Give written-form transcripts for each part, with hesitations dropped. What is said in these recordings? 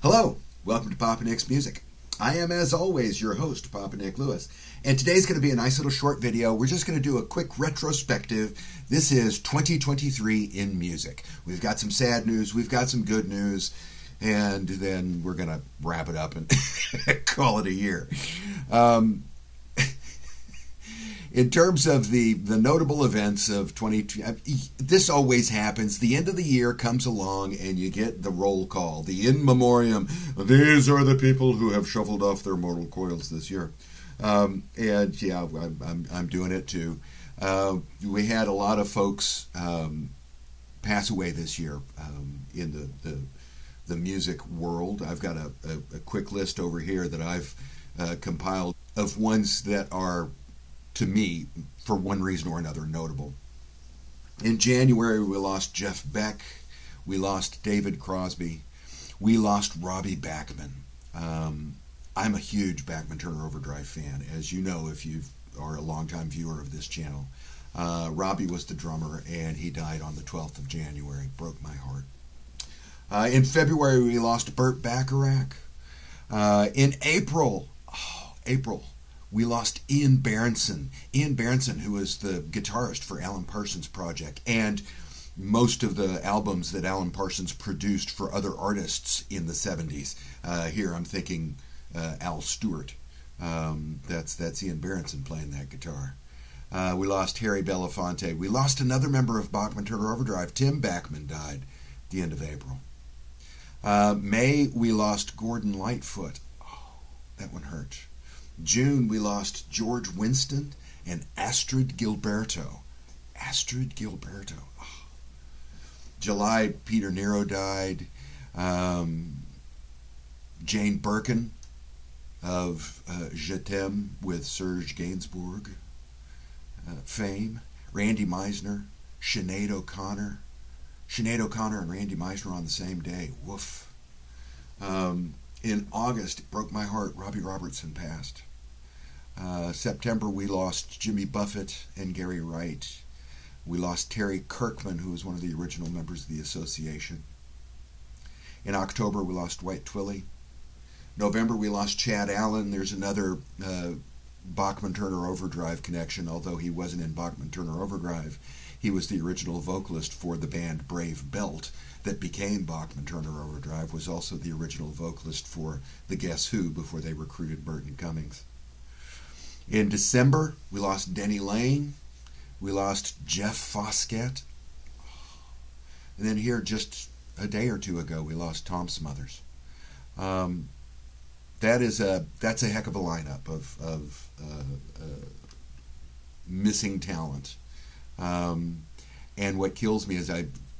Hello, welcome to Papa Nick's Music. I am, as always, your host, Papa Nick Lewis. And today's going to be a nice little short video. We're just going to do a quick retrospective. This is 2023 in music. We've got some sad news, we've got some good news, and then we're going to wrap it up and call it a year. In terms of the notable events of 2020, this always happens. The end of the year comes along and you get the roll call, the in memoriam. These are the people who have shuffled off their mortal coils this year. And yeah, I'm doing it too. We had a lot of folks pass away this year in the music world. I've got a quick list over here that I've compiled of ones that are, to me, for one reason or another, notable. In January, we lost Jeff Beck. We lost David Crosby. We lost Robbie Bachman. I'm a huge Bachman Turner Overdrive fan, as you know if you are a longtime viewer of this channel. Robbie was the drummer, and he died on the 12th of January. Broke my heart. In February, we lost Burt Bacharach. In April, we lost Ian Berenson. Ian Berenson, who was the guitarist for Alan Parsons Project, and most of the albums that Alan Parsons produced for other artists in the 70s. Here I'm thinking Al Stewart. That's Ian Berenson playing that guitar. We lost Harry Belafonte. We lost another member of Bachman Turner Overdrive. Tim Bachman died at the end of April. May, we lost Gordon Lightfoot. Oh, that one hurt. June, we lost George Winston and Astrid Gilberto. Astrid Gilberto. Oh. July, Peter Nero died. Jane Birkin of Je T'aime with Serge Gainsbourg fame. Randy Meisner. Sinead O'Connor. Sinead O'Connor and Randy Meisner on the same day. Woof. In August, it broke my heart, Robbie Robertson passed. September, we lost Jimmy Buffett and Gary Wright. We lost Terry Kirkman, who was one of the original members of the association. In October, we lost Dwight Twilley. November, we lost Chad Allen. There's another Bachman Turner Overdrive connection, although he wasn't in Bachman Turner Overdrive. He was the original vocalist for the band Brave Belt that became Bachman Turner Overdrive, was also the original vocalist for the Guess Who before they recruited Burton Cummings. In December, we lost Denny Lane. We lost Jeff Foskett. And then here, just a day or two ago, we lost Tom Smothers. That's a heck of a lineup of missing talent. And what kills me is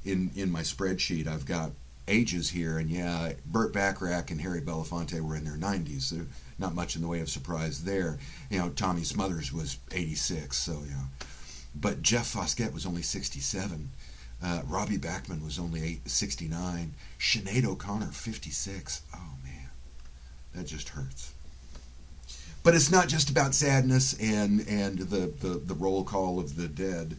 in my spreadsheet, I've got ages here, and yeah, Burt Bacharach and Harry Belafonte were in their 90s, so not much in the way of surprise there. You know, Tommy Smothers was 86, so yeah. But Jeff Foskett was only 67. Robbie Bachman was only 69. Sinead O'Connor, 56. Oh man, that just hurts. But it's not just about sadness and the roll call of the dead.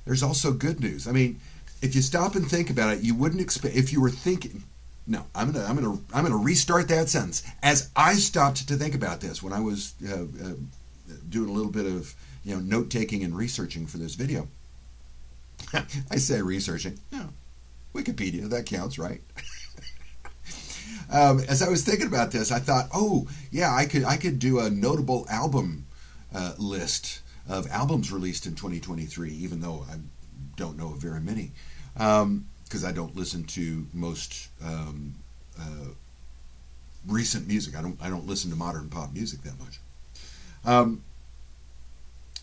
There's also good news. I mean, if you stop and think about it, you wouldn't expect, if you were thinking, no, I'm gonna restart that sentence. As I stopped to think about this when I was doing a little bit of note taking and researching for this video. I say researching, Wikipedia, that counts, right? As I was thinking about this, I thought, oh yeah, I could do a notable album list of albums released in 2023, even though I don't know of very many, because I don't listen to most recent music. I don't listen to modern pop music that much.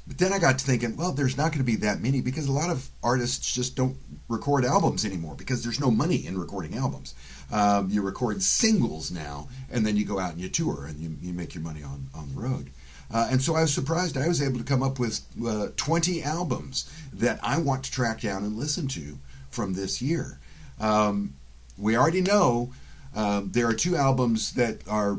But then I got to thinking, well, there's not going to be that many because a lot of artists just don't record albums anymore because there's no money in recording albums. You record singles now, and then you go out and you tour and you make your money on the road. And so I was surprised I was able to come up with 20 albums that I want to track down and listen to from this year. We already know there are 2 albums that are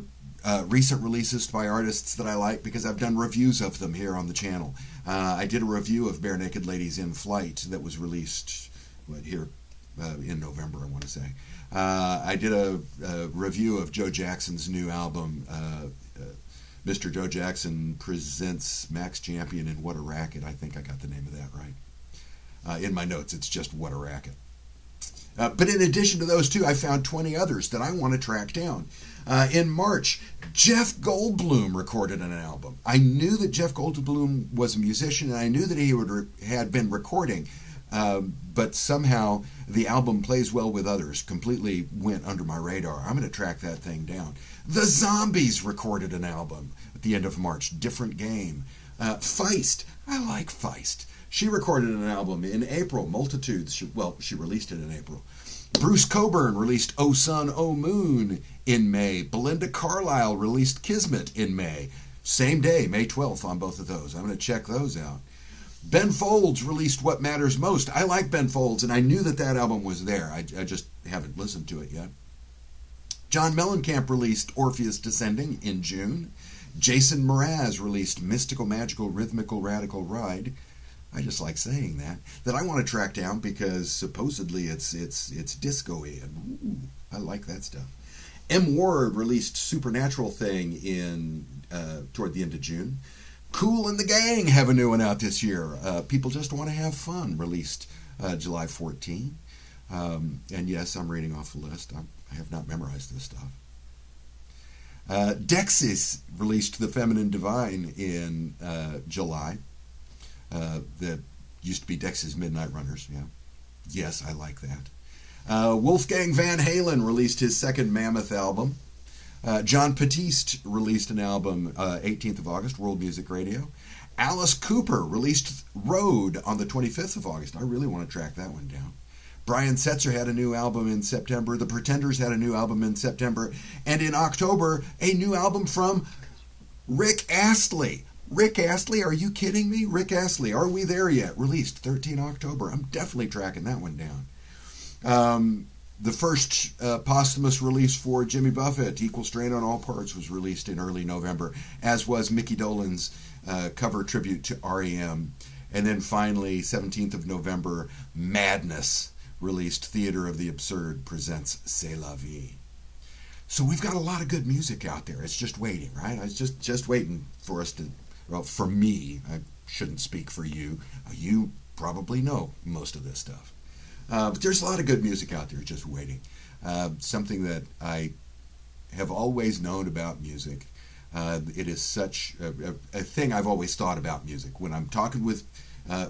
recent releases by artists that I like because I've done reviews of them here on the channel. I did a review of Bare Naked Ladies in Flight that was released here in November, I want to say. I did a review of Joe Jackson's new album, Mr. Joe Jackson Presents Max Champion and What a Racket. I think I got the name of that right. In my notes, it's just What a Racket. But in addition to those two, I found 20 others that I want to track down. In March, Jeff Goldblum recorded an album. I knew that Jeff Goldblum was a musician, and I knew that he had been recording, but somehow the album Plays Well with Others completely went under my radar. I'm going to track that thing down. The Zombies recorded an album at the end of March, Different Game. Feist, I like Feist. She recorded an album in April, Multitudes. She released it in April. Bruce Cockburn released Oh Sun, Oh Moon in May. Belinda Carlisle released Kismet in May. Same day, May 12th on both of those. I'm going to check those out. Ben Folds released What Matters Most. I like Ben Folds, and I knew that album was there. I just haven't listened to it yet. John Mellencamp released Orpheus Descending in June. Jason Mraz released Mystical, Magical, Rhythmical, Radical Ride. I just like saying that I want to track down because supposedly it's disco-y, and ooh, I like that stuff. M. Ward released Supernatural Thing in toward the end of June. Kool and the Gang have a new one out this year. People Just Want to Have Fun released July 14. And yes, I'm reading off the list. I have not memorized this stuff. Dexys released The Feminine Divine in July. That used to be Dex's Midnight Runners. Yeah, yes, I like that. Wolfgang Van Halen released his second Mammoth album. John Batiste released an album 18th of August, World Music Radio. Alice Cooper released Road on the 25th of August. I really want to track that one down. Brian Setzer had a new album in September. The Pretenders had a new album in September. And in October, a new album from Rick Astley. Rick Astley, are you kidding me? Rick Astley, Are We There Yet? Released 13 October. I'm definitely tracking that one down. The first posthumous release for Jimmy Buffett, Equal Strain on All Parts, was released in early November, as was Mickey Dolenz cover tribute to R.E.M. And then finally, 17th of November, Madness released Theater of the Absurd presents C'est la vie. So we've got a lot of good music out there. It's just waiting, right? It's just waiting for us to, well, for me. I shouldn't speak for you. You probably know most of this stuff. But there's a lot of good music out there just waiting. Something that I have always known about music. It is such a thing I've always thought about music. When I'm talking with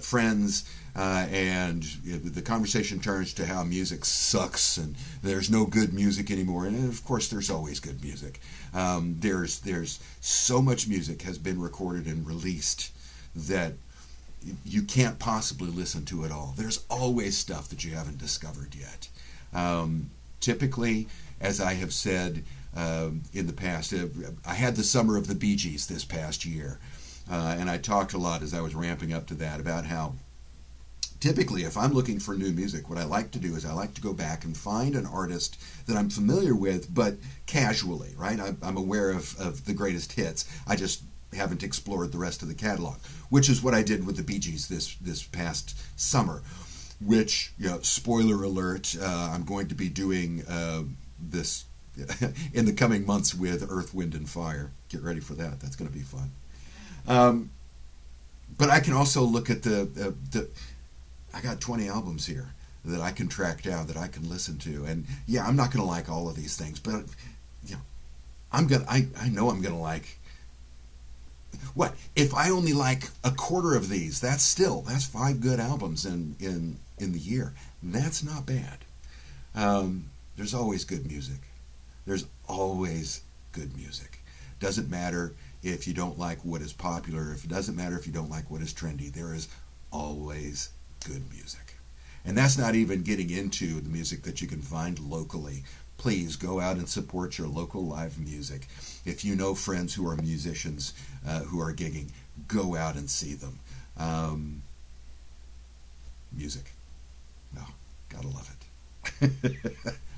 friends and the conversation turns to how music sucks and there's no good music anymore, and of course there's always good music. There's so much music has been recorded and released that you can't possibly listen to it all. There's always stuff that you haven't discovered yet. Typically, as I have said in the past, I had the summer of the Bee Gees this past year, and I talked a lot as I was ramping up to that about how typically if I'm looking for new music, what I like to do is I like to go back and find an artist that I'm familiar with, but casually, right? I'm aware of the greatest hits. I just haven't explored the rest of the catalog, which is what I did with the Bee Gees this past summer, which, you know, spoiler alert, I'm going to be doing this in the coming months with Earth, Wind, and Fire. Get ready for that. That's going to be fun. But I can also look at I got 20 albums here that I can track down, that I can listen to. And yeah, I'm not going to like all of these things, but you know, I know I'm going to like, what, if I only like a quarter of these, that's 5 good albums in the year. That's not bad. There's always good music. There's always good music. Doesn't matter if you don't like what is popular. It doesn't matter if you don't like what is trendy. There is always good music. And that's not even getting into the music that you can find locally. Please go out and support your local live music. If you know friends who are musicians who are gigging, go out and see them. Music. Oh, gotta love it.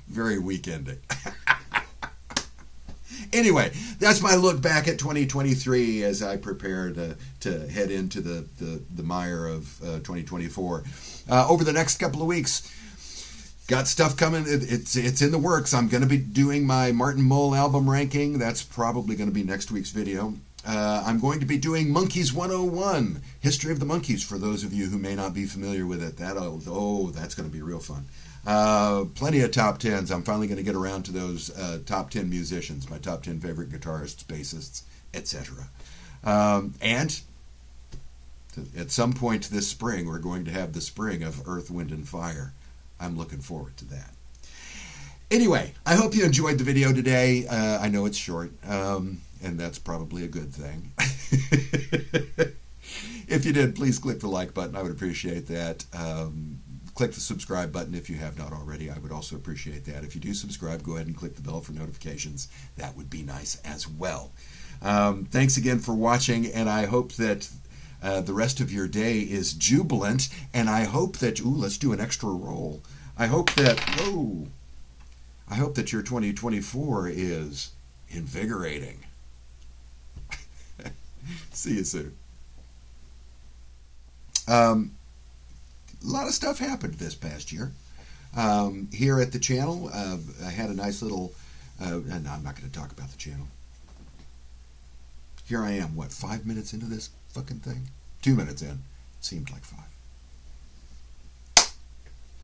Very weak ending. Anyway, that's my look back at 2023 as I prepare to head into the mire of 2024. Over the next couple of weeks, got stuff coming. It's in the works. I'm going to be doing my Martin Mull album ranking. That's probably going to be next week's video. I'm going to be doing Monkeys 101, History of the Monkeys, for those of you who may not be familiar with it. That's going to be real fun. Plenty of top 10s. I'm finally going to get around to those top 10 musicians, my top 10 favorite guitarists, bassists, etc. And at some point this spring, we're going to have the spring of Earth, Wind, and Fire. I'm looking forward to that. Anyway, I hope you enjoyed the video today. I know it's short, and that's probably a good thing. If you did, please click the like button. I would appreciate that. Click the subscribe button if you have not already. I would also appreciate that. If you do subscribe, go ahead and click the bell for notifications. That would be nice as well. Thanks again for watching, and I hope that the rest of your day is jubilant, and I hope that, let's do an extra roll. I hope that your 2024 is invigorating. See you soon. A lot of stuff happened this past year. Here at the channel, I had a nice little, and I'm not going to talk about the channel. Here I am, 5 minutes into this fucking thing? 2 minutes in. It seemed like 5.